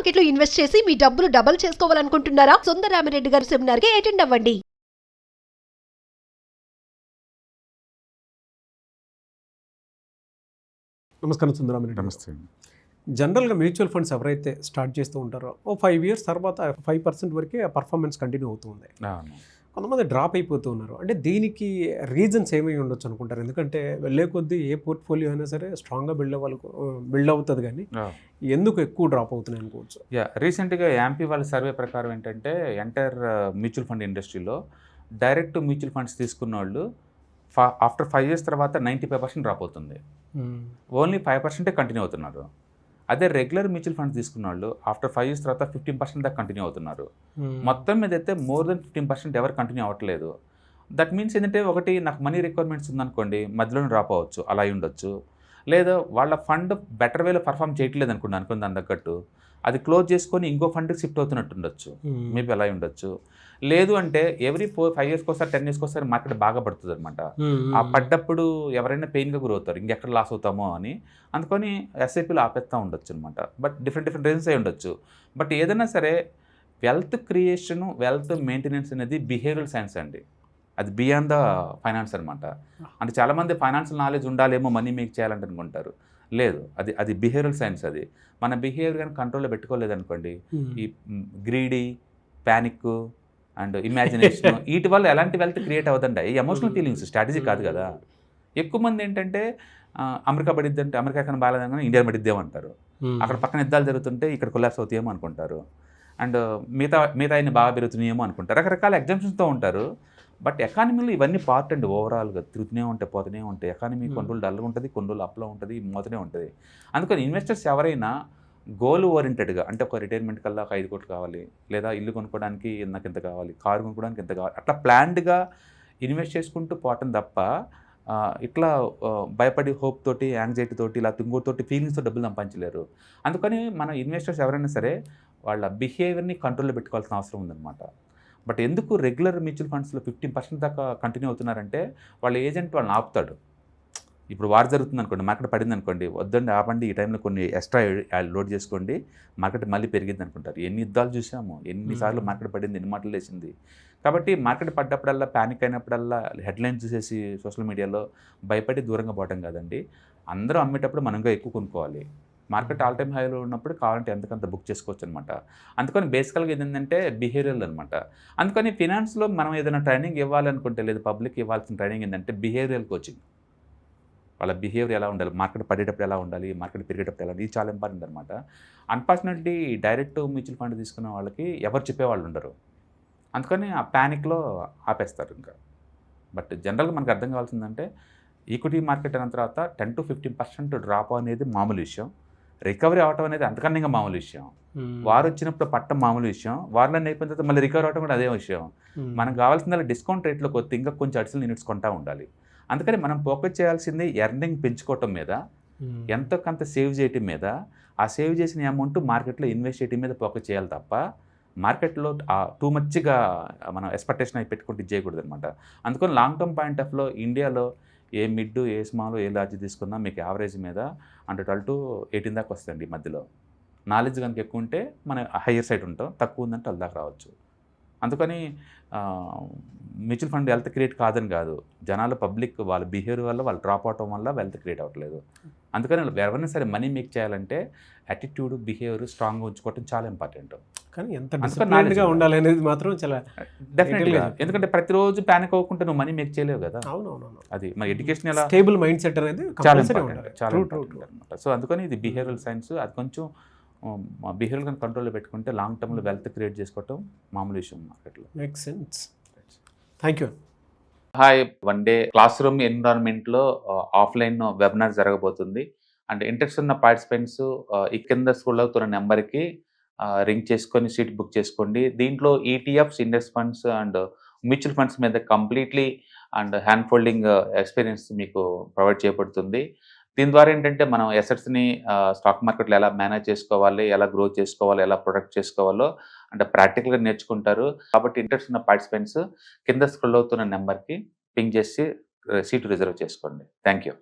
Market లో invest చేసి మీ డబ్బులు డబుల్ చేసుకోవాలనుకుంటున్నారా? సుందరరామిరెడ్డి గారి సెమినార్ కి అటెండ్ అవ్వండి. నమస్కారం సుందరరామిరెడ్డి. నమస్తే. జనరల్గా మ్యూచువల్ ఫండ్స్ ఎవరైతే స్టార్ట్ చేస్తూ ఉంటారో 5 years తర్వాత 5% వరకే పర్ఫార్మెన్స్ కంటిన్యూ అవుతూ ఉంది. కొంతమంది డ్రాప్ అయిపోతూ ఉన్నారు. అంటే దీనికి రీజన్స్ ఏమై ఉండొచ్చు అనుకుంటారు? ఎందుకంటే వెళ్ళే కొద్దీ ఏ పోర్ట్ఫోలియో అయినా సరే స్ట్రాంగ్గా బిల్డ్ అవుతుంది, కానీ ఎందుకు ఎక్కువ డ్రాప్ అవుతున్నాయి అనుకోవచ్చు? రీసెంట్గా యాంపీ వాళ్ళ సర్వే ప్రకారం ఏంటంటే ఎంటైర్ మ్యూచువల్ ఫండ్ ఇండస్ట్రీలో డైరెక్ట్ మ్యూచువల్ ఫండ్స్ తీసుకున్న వాళ్ళు ఆఫ్టర్ 5 years తర్వాత 95% డ్రాప్ అవుతుంది. ఓన్లీ 5% కంటిన్యూ అవుతున్నారు. అదే రెగ్యులర్ మ్యూచువల్ ఫండ్స్ తీసుకున్న వాళ్ళు ఆఫ్టర్ 5 years తర్వాత 15% దాకా కంటిన్యూ అవుతున్నారు. మొత్తం మీద అయితే మోర్ దెన్ 15% ఎవరు కంటిన్యూ అవ్వట్లేదు. దట్ మీన్స్ ఏంటంటే, ఒకటి నాకు మనీ రిక్వైర్మెంట్స్ ఉందనుకోండి, మధ్యలోనే డ్రాప్ అవ్వచ్చు, అలా అయి ఉండొచ్చు. లేదా వాళ్ళ ఫండ్ బెటర్ వేలో పర్ఫామ్ చేయట్లేదు అనుకుని దాని తగ్గట్టు అది క్లోజ్ చేసుకొని ఇంకో ఫండ్కి షిఫ్ట్ అవుతున్నట్టు ఉండొచ్చు, మేబీ అలా ఉండొచ్చు. లేదు అంటే ఎవ్రీ 5 years ఒకసారి 10 years ఒకసారి మార్కెట్ బాగా పడుతుంది అనమాట. ఆ పడ్డప్పుడు ఎవరైనా పెయిన్గా గురవుతారు, ఇంకెక్కడ లాస్ అవుతామో అని. అందుకని ఎస్ఐపీలో ఆపేస్తూ ఉండొచ్చు అనమాట. బట్ డిఫరెంట్ రీజన్స్ అయి ఉండొచ్చు. బట్ ఏదైనా సరే వెల్త్ క్రియేషను, వెల్త్ మెయింటెనెన్స్ అనేది బిహేవియరల్ సైన్స్ అండి. అది బియాండ్ ద ఫైనాన్స్ అనమాట. అంటే చాలామంది ఫైనాన్షియల్ నాలెడ్జ్ ఉండాలేమో మనీ మేక్ చేయాలంటే అనుకుంటారు. లేదు, అది బిహేవియరల్ సైన్స్. అది మన బిహేవియర్ కానీ కంట్రోల్లో పెట్టుకోలేదనుకోండి, ఈ గ్రీడీ, ప్యానిక్ అండ్ ఇమాజినేషన్ వీటి వల్ల ఎలాంటి వెల్త్ క్రియేట్ అవుతుందండి. ఈ ఎమోషనల్ ఫీలింగ్స్, స్ట్రాటజీ కాదు కదా. ఎక్కువ మంది ఏంటంటే అమెరికా పడిద్ది అంటే అమెరికా కన్నా బాగాలేదని ఇండియా పడిద్దేమో అంటారు. అక్కడ పక్కన యుద్ధాలు జరుగుతుంటే ఇక్కడ కొలాప్స్ అవుతాయేమో అనుకుంటారు. అండ్ మిగతా ఆయన బాగా పెరుగుతున్నాయేమో అనుకుంటారు. రకరకాల ఎగ్జామ్షన్స్తో ఉంటారు. బట్ ఎకానమీలో ఇవన్నీ పార్ట్ అండి. ఓవరాల్గా తిరుగుతూనే ఉంటాయి, పోతూనే ఉంటాయి. ఎకానమీ కొన్ని రోజులు డల్గా ఉంటుంది, కొన్ని రోజులు అప్లో ఉంటుంది, మోతూనే ఉంటుంది. అందుకని ఇన్వెస్టర్స్ ఎవరైనా గోల్ ఓరియంటెడ్గా, అంటే ఒక రిటైర్మెంట్ కల్లా ఒక 5 కోట్లు కావాలి, లేదా ఇల్లు కొనుక్కోవడానికి నాకు ఇంత కావాలి, కారు కొనుక్కోవడానికి ఎంత కావాలి, అట్లా ప్లాన్డ్గా ఇన్వెస్ట్ చేసుకుంటూ పోవటం తప్ప ఇట్లా భయపడి హోప్ తోటి, యాంగ్జైటీ తోటి, ఇలా ఇంకోటితోటి ఫీలింగ్స్తో డబ్బులు సంపాదించలేరు. అందుకని మన ఇన్వెస్టర్స్ ఎవరైనా సరే వాళ్ళ బిహేవియర్ని కంట్రోల్లో పెట్టుకోవాల్సిన అవసరం ఉందన్నమాట. బట్ ఎందుకు రెగ్యులర్ మ్యూచువల్ ఫండ్స్లో 15% దాకా కంటిన్యూ అవుతున్నారంటే, వాళ్ళ ఏజెంట్ వాళ్ళని ఆపుతాడు. ఇప్పుడు వార్ జరుగుతుంది అనుకోండి, మార్కెట్ పడింది అనుకోండి, వద్దండి ఆపండి, ఈ టైంలో కొన్ని ఎక్స్ట్రా లోడ్ చేసుకోండి, మార్కెట్ మళ్ళీ పెరిగింది అనుకుంటారు. ఎన్ని యుద్ధాలు చూసాము, ఎన్నిసార్లు మార్కెట్ పడింది, ఎన్ని మాటలు లేచింది. కాబట్టి మార్కెట్ పడ్డప్పుడల్లా, ప్యానిక్ అయినప్పుడల్లా హెడ్లైన్స్ చూసేసి సోషల్ మీడియాలో భయపడి దూరంగా పోవడం కాదండి. అందరూ అమ్మేటప్పుడు మనంగా ఎక్కువ కొనుక్కోవాలి. మార్కెట్ ఆల్ టైమ్ హైలో ఉన్నప్పుడు కావాలంటే ఎంతకంత బుక్ చేసుకోవచ్చు అనమాట. అందుకని బేసికల్గా ఏంటంటే బిహేవియరల్ అనమాట. అందుకని ఫినాన్స్లో మనం ఏదైనా ట్రైనింగ్ ఇవ్వాలనుకుంటే, లేదా పబ్లిక్ ఇవ్వాల్సిన ట్రైనింగ్ ఏంటంటే బిహేవియరల్ కోచింగ్. వాళ్ళ బిహేవియర్ ఎలా ఉండాలి, మార్కెట్ పడేటప్పుడు ఎలా ఉండాలి, మార్కెట్ పెరిగేటప్పుడు ఎలా ఉండాలి, ఇది చాలా ఇంపార్టెంట్ అనమాట. అన్ఫార్చునేట్లీ డైరెక్ట్ మ్యూచువల్ ఫండ్ తీసుకున్న వాళ్ళకి ఎవరు చెప్పేవాళ్ళు ఉండరు. అందుకని ఆ ప్యానిక్లో ఆపేస్తారు ఇంకా. బట్ జనరల్గా మనకు అర్థం కావాల్సిందంటే, ఈక్విటీ మార్కెట్ అయిన తర్వాత 10 to 15% డ్రాప్ అనేది మామూలు విషయం. రికవరీ అవటం అనేది అంతకన్నా ఇంకా మామూలు విషయం. వారు వచ్చినప్పుడు పట్టం మామూలు విషయం, వారిలో అయిపోయిన తర్వాత మళ్ళీ రికవరీ అవటం కూడా అదే విషయం. మనకు కావాల్సిందల్లా డిస్కౌంట్ రేట్లో కొద్ది ఇంకా కొంచెం అడిషనల్ యూనిట్స్ కొంటా ఉండాలి. అందుకని మనం ఫోకస్ చేయాల్సింది ఎర్నింగ్ పెంచుకోవటం మీద, ఎంతో కొంత సేవ్ చేయటం మీద. ఆ సేవ్ చేసిన అమౌంట్ మార్కెట్లో ఇన్వెస్ట్ చేయటం మీద ఫోకస్ చేయాలి తప్ప, మార్కెట్లో టూ మచ్గా మనం ఎక్స్పెక్టేషన్ అయి పెట్టుకుంటే చేయకూడదు అనమాట. అందుకని లాంగ్ టర్మ్ పాయింట్ ఆఫ్ లో ఇండియాలో a mid, a small, a large తీసుకున్నా మీకు యావరేజ్ మీద అంటే 12 to 18 దాకా వస్తుందండి. ఈ మధ్యలో నాలెడ్జ్ కనుక ఎక్కువ ఉంటే మనం హయ్యర్ సైడ్ ఉంటాం, తక్కువ ఉందంటే వాళ్ళ దాకా రావచ్చు. అందుకని మ్యూచువల్ ఫండ్ వెల్త్ క్రియేట్ కాదని కాదు, జనాలు పబ్లిక్ వాళ్ళ బిహేవియర్ వల్ల వాళ్ళు డ్రాప్ అవటం వల్ల వెల్త్ క్రియేట్ అవ్వట్లేదు. అందుకని ఎవరైనా సరే మనీ మేక్ చేయాలంటే యాటిట్యూడ్, బిహేవియర్ స్ట్రాంగ్గా ఉంచుకోవటం చాలా ఇంపార్టెంట్. కానీ ఎంత డిసిప్లిన్డ్గా ఉండాలి అనేది మాత్రం చాలా డెఫినెట్గా. ఎందుకంటే ప్రతిరోజు ప్యానిక్ అవ్వకుండా నువ్వు మనీ మేక్ చేయలేవు కదా. అవునవును. అది మన ఎడ్యుకేషన్ ఎలా, స్టేబుల్ మైండ్ సెట్ అనేది చాలా ఇంపార్టెంట్ అనమాట. సో అందుకని ఇది బిహేవియరల్ సైన్స్. అది కొంచెం బిహేవియర్ కానీ కంట్రోల్లో పెట్టుకుంటే లాంగ్ టర్మ్లో వెల్త్ క్రియేట్ చేసుకోవటం మామూలు విషయం మార్కెట్లో. Make sense. Thank you. Hi, one day classroom ఎన్విరాన్మెంట్లో ఆఫ్లైన్ వెబినార్ జరగబోతుంది. అండ్ ఇంట్రెస్ట్ ఉన్న పార్టిసిపెంట్స్ ఈ కింద స్క్రోల్ అవుతున్న నెంబర్కి రింగ్ చేసుకొని సీట్ బుక్ చేసుకోండి. దీంట్లో ETFs, index funds and mutual funds మీద completely and hand folding experience మీకు ప్రొవైడ్ చేయబడుతుంది. దీని ద్వారా ఏంటంటే మనం ఎసెట్స్ని స్టాక్ మార్కెట్లో ఎలా మేనేజ్ చేసుకోవాలి, ఎలా గ్రో చేసుకోవాలి, ఎలా ప్రొడక్ట్ చేసుకోవాలో అంటే ప్రాక్టికల్గా నేర్చుకుంటారు. కాబట్టి ఇంట్రెస్ట్ ఉన్న పార్టిసిపెంట్స్ కింద స్క్రోల్ అవుతున్న నెంబర్కి పింగ్ చేసి సీటు రిజర్వ్ చేసుకోండి. Thank you.